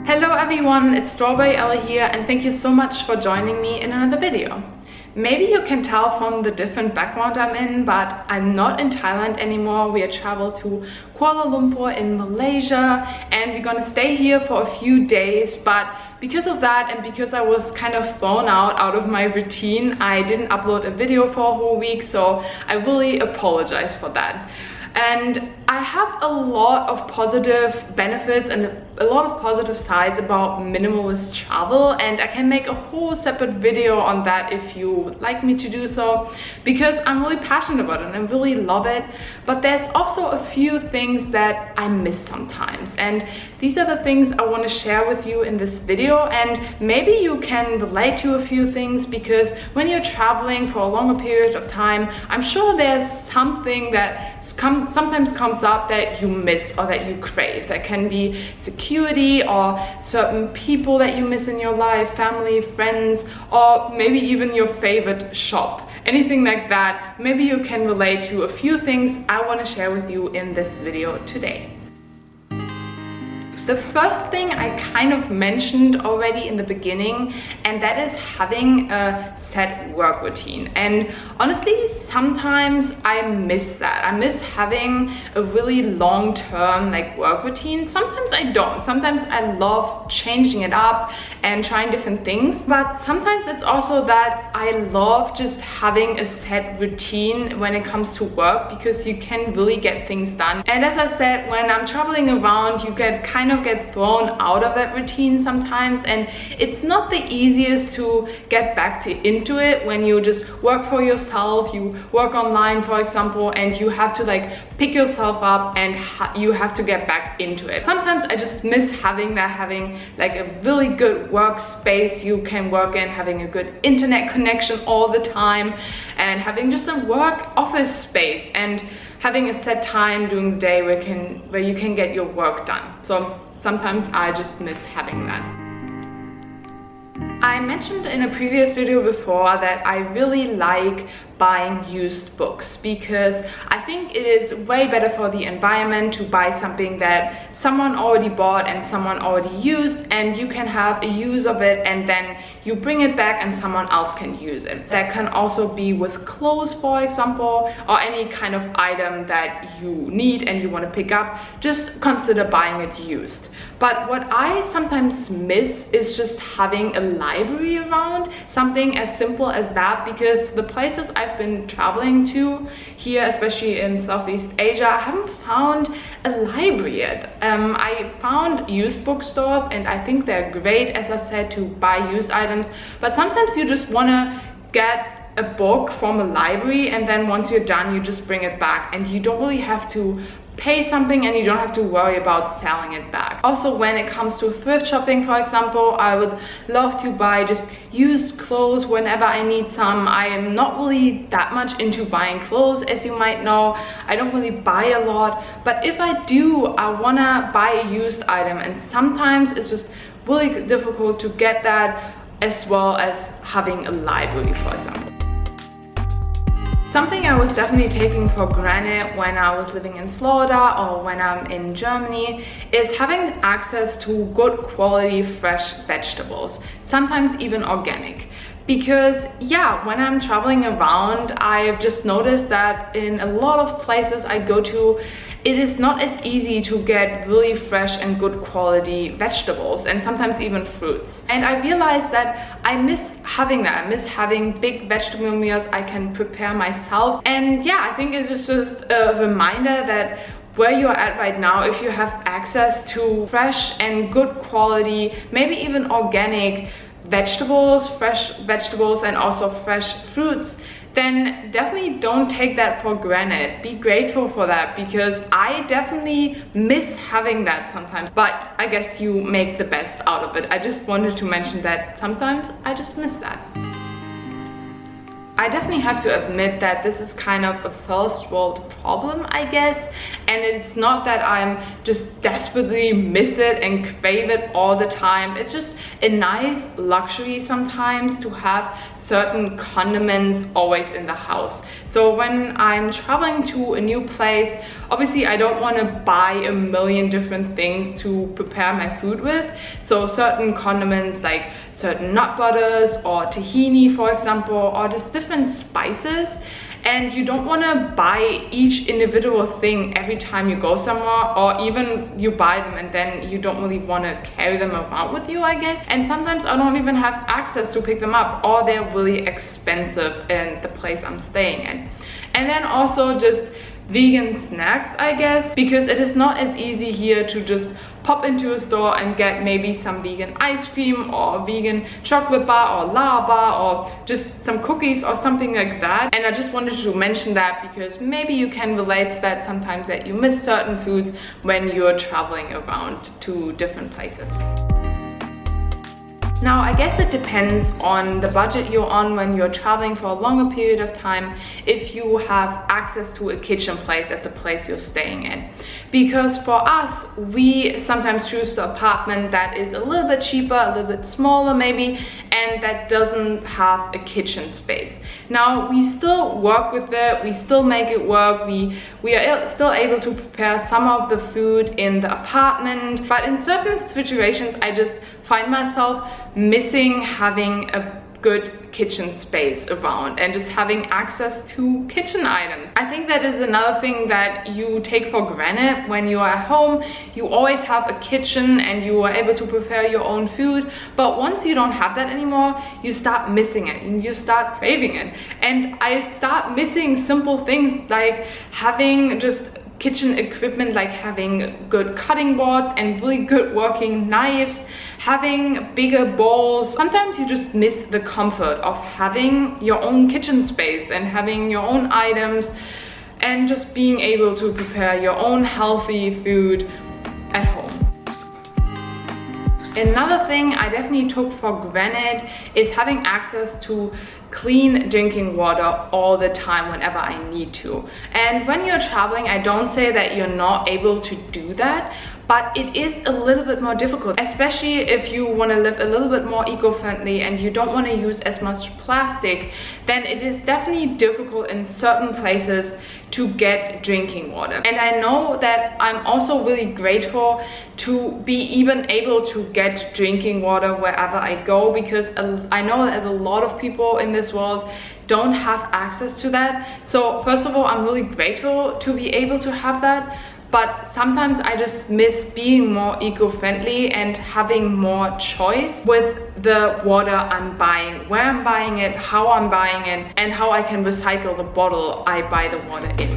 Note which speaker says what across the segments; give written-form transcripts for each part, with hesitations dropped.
Speaker 1: Hello everyone, it's strawberryelli here and thank you so much for joining me in another video. Maybe you can tell from the different background I'm in, but I'm not in Thailand anymore. We are traveled to Kuala Lumpur in Malaysia and we're gonna stay here for a few days, but because of that and because I was kind of thrown out of my routine, I didn't upload a video for a whole week, so I really apologize for that. And I have a lot of positive benefits and a lot of positive sides about minimalist travel, and I can make a whole separate video on that if you would like me to do so, because I'm really passionate about it and I really love it. But there's also a few things that I miss sometimes, and these are the things I want to share with you in this video. And maybe you can relate to a few things, because when you're traveling for a longer period of time, I'm sure there's something that sometimes comes up that you miss or that you crave. That can be security or certain people that you miss in your life, family, friends, or maybe even your favorite shop. Anything like that, maybe you can relate to a few things I want to share with you in this video today. The first thing I kind of mentioned already in the beginning, and that is having a set work routine. And honestly, sometimes I miss that. I miss having a really long-term work routine. Sometimes I don't. Sometimes I love changing it up and trying different things. But sometimes it's also that I love just having a set routine when it comes to work, because you can really get things done. And as I said, when I'm traveling around, you get thrown out of that routine sometimes, and it's not the easiest to get back into it when you just work for yourself. You work online, for example, and you have to pick yourself up and you have to get back into it. Sometimes I just miss having a really good workspace you can work in, having a good internet connection all the time, and having just a work office space and having a set time during the day where you can get your work done. So sometimes I just miss having that. I mentioned in a previous video before that I really like buying used books, because I think it is way better for the environment to buy something that someone already bought and someone already used, and you can have a use of it and then you bring it back and someone else can use it. That can also be with clothes, for example, or any kind of item that you need and you want to pick up. Just consider buying it used. But what I sometimes miss is just having a library around, something as simple as that, because the places I've been traveling to here, especially in Southeast Asia, I haven't found a library yet. I found used bookstores and I think they're great, as I said, to buy used items, but sometimes you just want to get a book from a library and then once you're done you just bring it back, and you don't really have to pay something and you don't have to worry about selling it back. Also, when it comes to thrift shopping, for example, I would love to buy just used clothes whenever I need some. I am not really that much into buying clothes, as you might know. I don't really buy a lot, but if I do, I wanna buy a used item, and sometimes it's just really difficult to get that, as well as having a library, for example. Something I was definitely taking for granted when I was living in Florida or when I'm in Germany is having access to good quality fresh vegetables, sometimes even organic. Because yeah, when I'm traveling around, I've just noticed that in a lot of places I go to, it is not as easy to get really fresh and good quality vegetables, and sometimes even fruits. And I realized that I miss having that. I miss having big vegetable meals I can prepare myself. And yeah, I think it's just a reminder that where you're at right now, if you have access to fresh and good quality, maybe even organic vegetables, fresh vegetables, and also fresh fruits, then definitely don't take that for granted. Be grateful for that, because I definitely miss having that sometimes, but I guess you make the best out of it. I just wanted to mention that sometimes I just miss that. I definitely have to admit that this is kind of a first world problem, I guess, and it's not that I'm just desperately miss it and crave it all the time. It's just a nice luxury sometimes to have certain condiments always in the house. So when I'm traveling to a new place, obviously I don't want to buy a million different things to prepare my food with. So certain condiments like certain nut butters or tahini, for example, or just different spices. And you don't want to buy each individual thing every time you go somewhere, or even you buy them and then you don't really want to carry them around with you, I guess. And sometimes I don't even have access to pick them up, or they're really expensive in the place I'm staying in. And then also just vegan snacks, I guess, because it is not as easy here to just pop into a store and get maybe some vegan ice cream or vegan chocolate bar or lava bar or just some cookies or something like that. And I just wanted to mention that because maybe you can relate to that sometimes, that you miss certain foods when you're traveling around to different places. Now, I guess it depends on the budget you're on when you're traveling for a longer period of time, if you have access to a kitchen place at the place you're staying in. Because for us, we sometimes choose the apartment that is a little bit cheaper, a little bit smaller maybe, and that doesn't have a kitchen space. Now, we still work with it, we still make it work, we are still able to prepare some of the food in the apartment, but in certain situations, I just find myself missing having a good kitchen space around and just having access to kitchen items. I think that is another thing that you take for granted when you are at home. You always have a kitchen and you are able to prepare your own food, but once you don't have that anymore, you start missing it and you start craving it. And I start missing simple things like having just kitchen equipment, like having good cutting boards and really good working knives, having bigger bowls. Sometimes you just miss the comfort of having your own kitchen space and having your own items and just being able to prepare your own healthy food at home. Another thing I definitely took for granted is having access to clean drinking water all the time whenever I need to. And when you're traveling, I don't say that you're not able to do that, but it is a little bit more difficult, especially if you want to live a little bit more eco-friendly and you don't want to use as much plastic. Then it is definitely difficult in certain places to get drinking water. And I know that I'm also really grateful to be even able to get drinking water wherever I go, because I know that a lot of people in this world don't have access to that. So first of all, I'm really grateful to be able to have that. But sometimes I just miss being more eco-friendly and having more choice with the water I'm buying, where I'm buying it, how I'm buying it, and how I can recycle the bottle I buy the water in.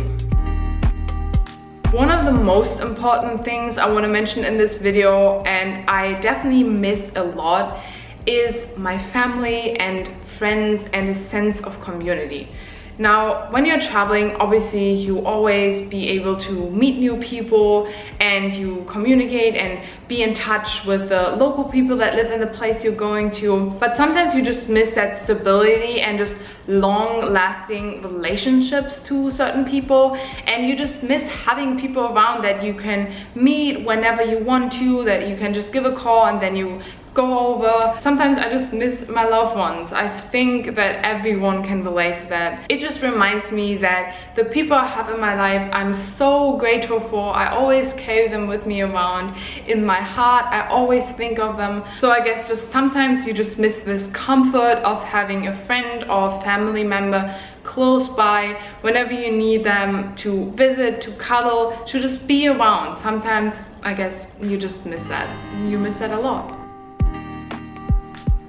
Speaker 1: One of the most important things I want to mention in this video, and I definitely miss a lot, is my family and friends and a sense of community. Now, when you're traveling, obviously you always be able to meet new people and you communicate and be in touch with the local people that live in the place you're going to. But sometimes you just miss that stability and just long-lasting relationships to certain people, and you just miss having people around that you can meet whenever you want to, that you can just give a call and then you go over. Sometimes I just miss my loved ones. I think that everyone can relate to that. It just reminds me that the people I have in my life, I'm so grateful for. I always carry them with me around in my heart. I always think of them. So I guess just sometimes you just miss this comfort of having a friend or family member close by whenever you need them to visit, to cuddle, to just be around. Sometimes I guess you just miss that. You miss that a lot.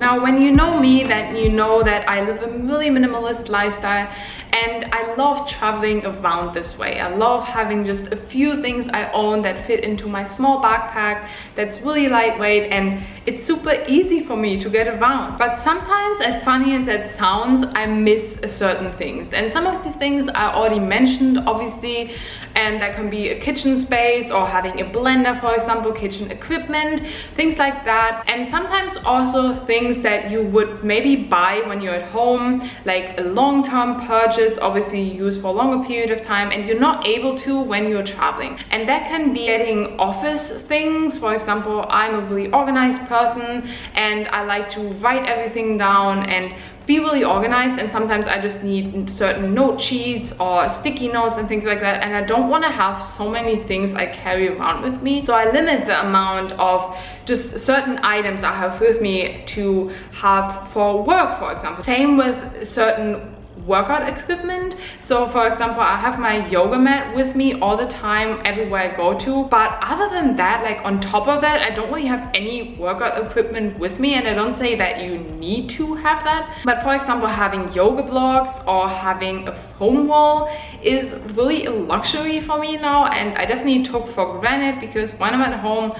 Speaker 1: Now, when you know me, then you know that I live a really minimalist lifestyle and I love traveling around this way. I love having just a few things I own that fit into my small backpack that's really lightweight, and it's super easy for me to get around. But sometimes, as funny as that sounds, I miss certain things. And some of the things I already mentioned, obviously, and that can be a kitchen space or having a blender, for example, kitchen equipment, things like that. And sometimes also things that you would maybe buy when you're at home, like a long-term purchase, obviously you use for a longer period of time and you're not able to when you're traveling. And that can be getting office things. For example, I'm a really organized person and I like to write everything down and be really organized, and sometimes I just need certain note sheets or sticky notes and things like that, and I don't want to have so many things I carry around with me. So I limit the amount of just certain items I have with me to have for work, for example. Same with certain workout equipment. So for example, I have my yoga mat with me all the time everywhere I go to, but other than that, like on top of that, I don't really have any workout equipment with me, and I don't say that you need to have that, but for example, having yoga blocks or having a foam wall is really a luxury for me now, and I definitely took for granted, because when I'm at home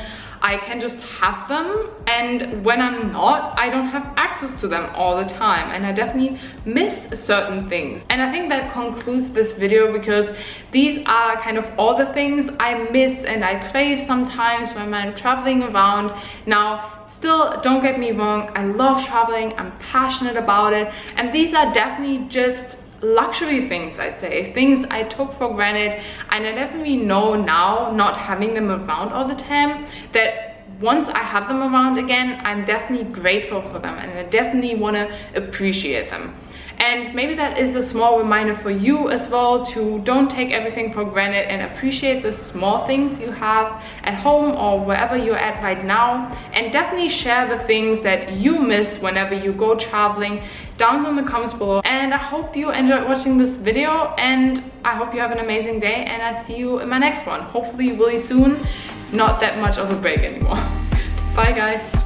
Speaker 1: I can just have them, and when I'm not, I don't have access to them all the time, and I definitely miss certain things. And I think that concludes this video, because these are kind of all the things I miss and I crave sometimes when I'm traveling around. Now, still, don't get me wrong, I love traveling, I'm passionate about it, and these are definitely just luxury things, I'd say, things I took for granted, and I definitely know now, not having them around all the time, that once I have them around again, I'm definitely grateful for them, and I definitely want to appreciate them. And maybe that is a small reminder for you as well, to don't take everything for granted and appreciate the small things you have at home or wherever you're at right now, and definitely share the things that you miss whenever you go traveling down in the comments below. And I hope you enjoyed watching this video, and I hope you have an amazing day, and I see you in my next one, hopefully really soon. Not that much of a break anymore. Bye guys.